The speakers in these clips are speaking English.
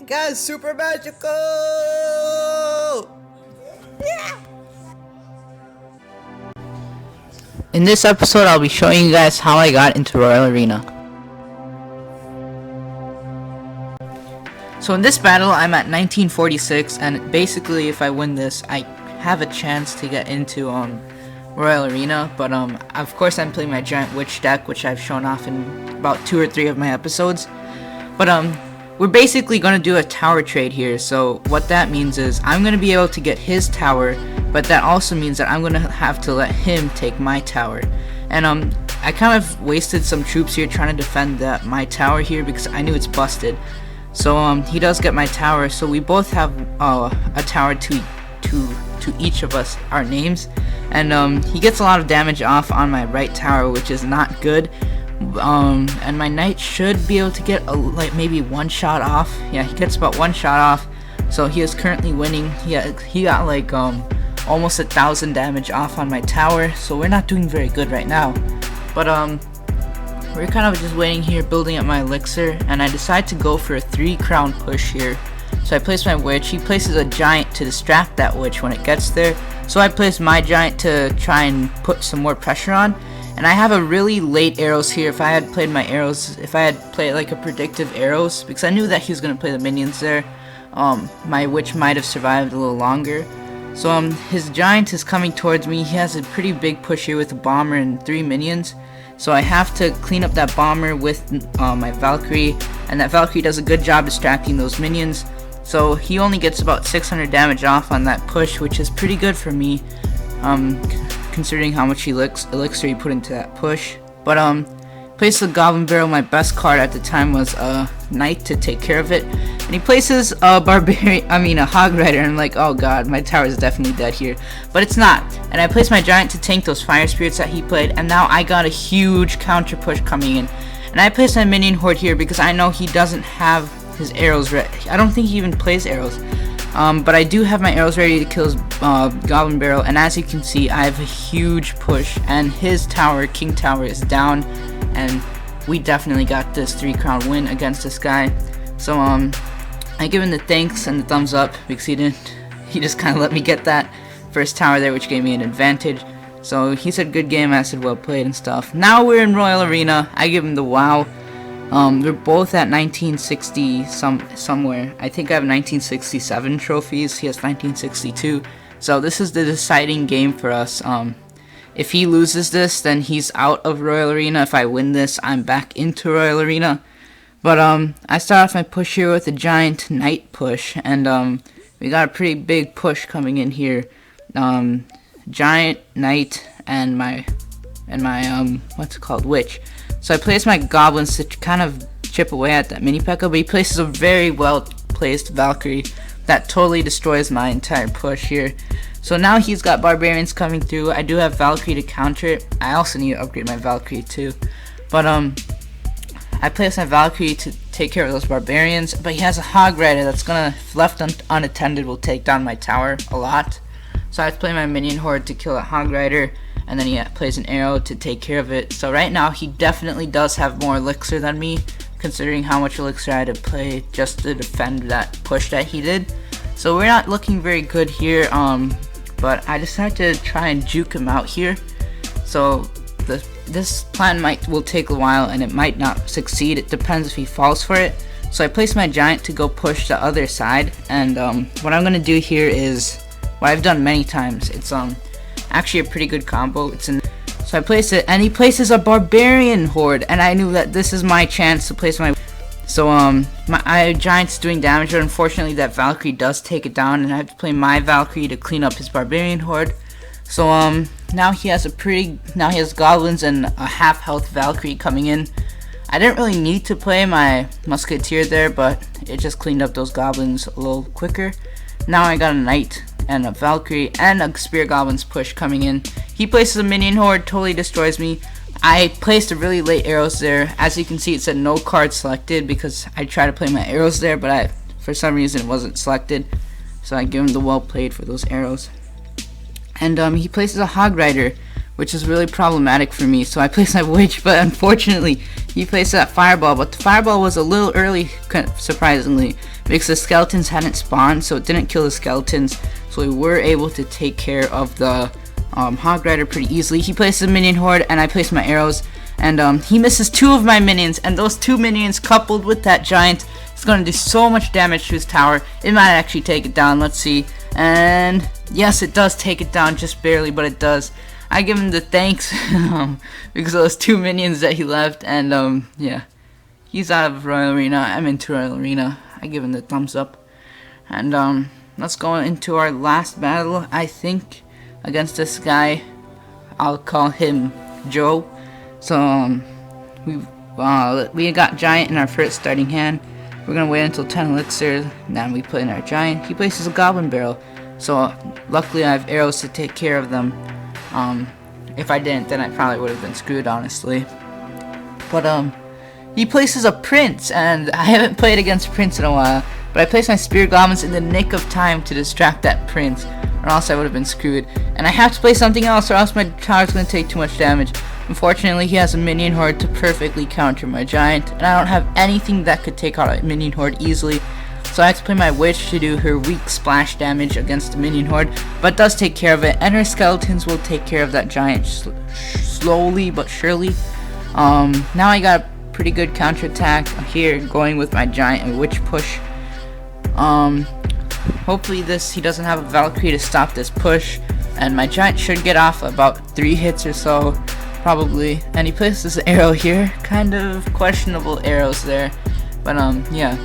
Guys, super magical! Yeah! In this episode, I'll be showing you guys how I got into Royal Arena. So in this battle, I'm at 1946, and basically if I win this, I have a chance to get into Royal Arena, but of course I'm playing my Giant Witch deck, which I've shown off in about 2 or 3 of my episodes. But we're basically going to do a tower trade here, so what that means is I'm going to be able to get his tower, but that also means that I'm going to have to let him take my tower. And I kind of wasted some troops here trying to defend my tower here because I knew it's busted. So he does get my tower, so we both have a tower to each of us, our names. And he gets a lot of damage off on my right tower, which is not good. And my knight should be able to get like maybe 1 shot off. Yeah, he gets about 1 shot off, so he is currently winning. He got like almost 1,000 damage off on my tower, so we're not doing very good right now. But we're kind of just waiting here, building up my elixir, and I decide to go for a 3 crown push here. So I place my witch. He places a giant to distract that witch when it gets there, so I place my giant to try and put some more pressure on. And I have a really late arrows here. If I had played my arrows, if I had played like a predictive arrows, because I knew that he was going to play the minions there, my witch might have survived a little longer. So his giant is coming towards me. He has a pretty big push here with a bomber and 3 minions. So I have to clean up that bomber with my Valkyrie, and that Valkyrie does a good job distracting those minions. So he only gets about 600 damage off on that push, which is pretty good for me, considering how much elixir he put into that push. But place the Goblin Barrel. My best card at the time was a Knight to take care of it, and he places a a Hog Rider, and I'm like, oh god, my tower is definitely dead here, but it's not. And I placed my giant to tank those fire spirits that he played, and now I got a huge counter push coming in. And I placed my minion horde here because I know he doesn't have his arrows ready. I don't think he even plays arrows. But I do have my arrows ready to kill his Goblin Barrel, and as you can see, I have a huge push, and his tower, King Tower, is down, and we definitely got this 3 crown win against this guy. So I give him the thanks and the thumbs up because he just kind of let me get that first tower there, which gave me an advantage. So he said good game, I said well played and stuff. Now we're in Royal Arena. I give him the wow. They're both at 1960 somewhere. I think I have 1967 trophies. He has 1962. So this is the deciding game for us. If he loses this, then he's out of Royal Arena. If I win this, I'm back into Royal Arena. But I start off my push here with a giant knight push, and we got a pretty big push coming in here. Giant knight and my what's it called, witch. So I place my goblins to kind of chip away at that mini P.E.K.K.A, but he places a very well placed Valkyrie that totally destroys my entire push here. So now he's got barbarians coming through. I do have Valkyrie to counter it. I also need to upgrade my Valkyrie too. But I place my Valkyrie to take care of those barbarians, but he has a Hog Rider that's gonna, if left unattended, will take down my tower a lot. So I have to play my minion horde to kill that Hog Rider, and then he plays an arrow to take care of it. So right now he definitely does have more elixir than me, considering how much elixir I had to play just to defend that push that he did. So we're not looking very good here, but I decided to try and juke him out here. So this plan will take a while, and it might not succeed. It depends if he falls for it. So I place my giant to go push the other side, and what I'm gonna do here is what I've done many times. It's actually a pretty good combo. So I place it, and he places a barbarian horde, and I knew that this is my chance to place my. So my giant's doing damage, but unfortunately that Valkyrie does take it down, and I have to play my Valkyrie to clean up his barbarian horde. So now he has goblins and a half health Valkyrie coming in. I didn't really need to play my musketeer there, but it just cleaned up those goblins a little quicker. Now I got a knight and a Valkyrie and a spear goblins push coming in. He places a minion horde, totally destroys me. I placed a really late arrows there. As you can see, it said no card selected because I tried to play my arrows there, but for some reason it wasn't selected. So I give him the well played for those arrows. And he places a Hog Rider, which is really problematic for me. So I placed my witch, but unfortunately he placed that fireball. But the fireball was a little early, surprisingly, because the skeletons hadn't spawned, so it didn't kill the skeletons. So we were able to take care of the Hog Rider pretty easily. He placed a minion horde, and I placed my arrows. And he misses 2 of my minions, and those 2 minions coupled with that giant is going to do so much damage to his tower. It might actually take it down. Let's see. And yes, it does take it down, just barely, but it does. I give him the thanks because of those 2 minions that he left. And yeah, he's out of Royal Arena. I'm into Royal Arena. I give him the thumbs up. And let's go into our last battle, I think, against this guy. I'll call him Joe. So we got giant in our first starting hand. We're gonna wait until 10 elixir. Then we put in our giant. He places a goblin barrel. So luckily I have arrows to take care of them. If I didn't, then I probably would have been screwed, honestly. But he places a prince, and I haven't played against prince in a while. But I placed my spear goblins in the nick of time to distract that prince, or else I would have been screwed. And I have to play something else, or else my tower's gonna take too much damage. Unfortunately, he has a minion horde to perfectly counter my giant, and I don't have anything that could take out a minion horde easily. So I have to play my witch to do her weak splash damage against the minion horde, but it does take care of it, and her skeletons will take care of that giant slowly but surely. Now I got a pretty good counterattack here, going with my giant and witch push. Hopefully he doesn't have a Valkyrie to stop this push, and my giant should get off about 3 hits or so, probably. And he places an arrow here, kind of questionable arrows there, but yeah.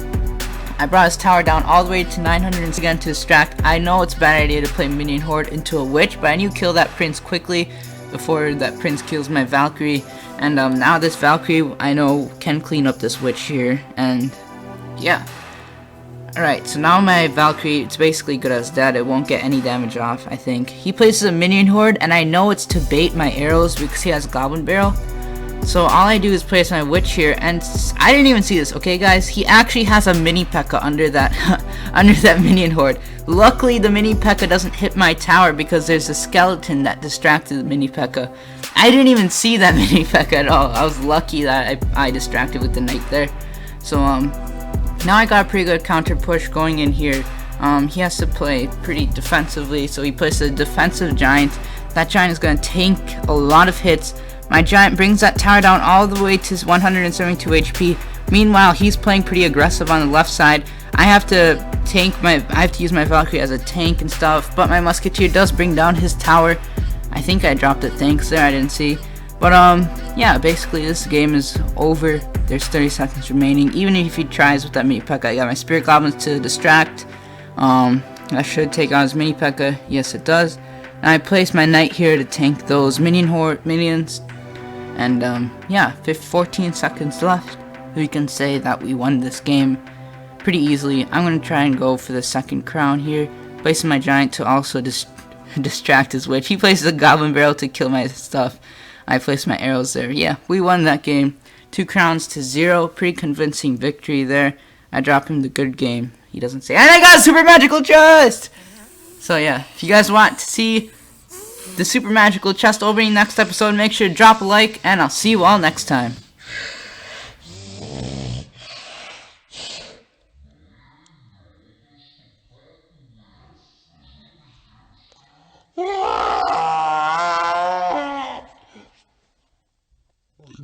I brought his tower down all the way to 900 again to distract. I know it's a bad idea to play minion horde into a witch, but I need to kill that prince quickly before that prince kills my Valkyrie. And now this Valkyrie, I know, can clean up this witch here, and yeah. Alright, so now my Valkyrie, it's basically good as dead. It won't get any damage off, I think. He places a minion horde, and I know it's to bait my arrows because he has goblin barrel. So all I do is place my witch here, and I didn't even see this, okay guys? He actually has a mini P.E.K.K.A. under that under that minion horde. Luckily the mini P.E.K.K.A. doesn't hit my tower because there's a skeleton that distracted the mini P.E.K.K.A. I didn't even see that mini P.E.K.K.A. at all. I was lucky that I distracted with the knight there. So now I got a pretty good counter push going in here. He has to play pretty defensively, so he plays a defensive giant. That giant is going to tank a lot of hits. My giant brings that tower down all the way to 172 HP. Meanwhile, he's playing pretty aggressive on the left side. I have to use my Valkyrie as a tank and stuff, but my musketeer does bring down his tower. I think I dropped it, thanks there, I didn't see. But yeah, basically this game is over. There's 30 seconds remaining. Even if he tries with that mini P.E.K.K.A, I got my spirit goblins to distract. That should take out his mini P.E.K.K.A. Yes, it does. And I place my knight here to tank those minions. And yeah, 14 seconds left. We can say that we won this game pretty easily. I'm gonna try and go for the second crown here, placing my giant to also distract his witch. He places a goblin barrel to kill my stuff. I place my arrows there. Yeah, we won that game. 2 crowns to 0. Pretty convincing victory there. I drop him the good game. He doesn't say, and I got a super magical chest! So yeah, if you guys want to see the super magical chest opening next episode, make sure to drop a like, and I'll see you all next time.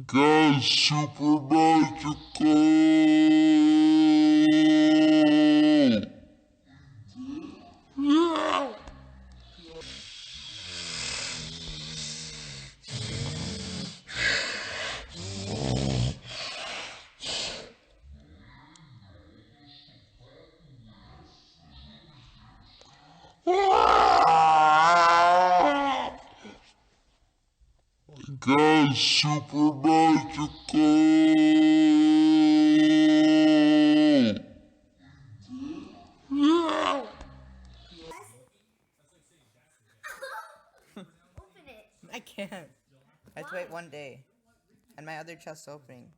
Guys, super magical. Guys, super magical. I can't. I have to wait one day. And my other chest's opening.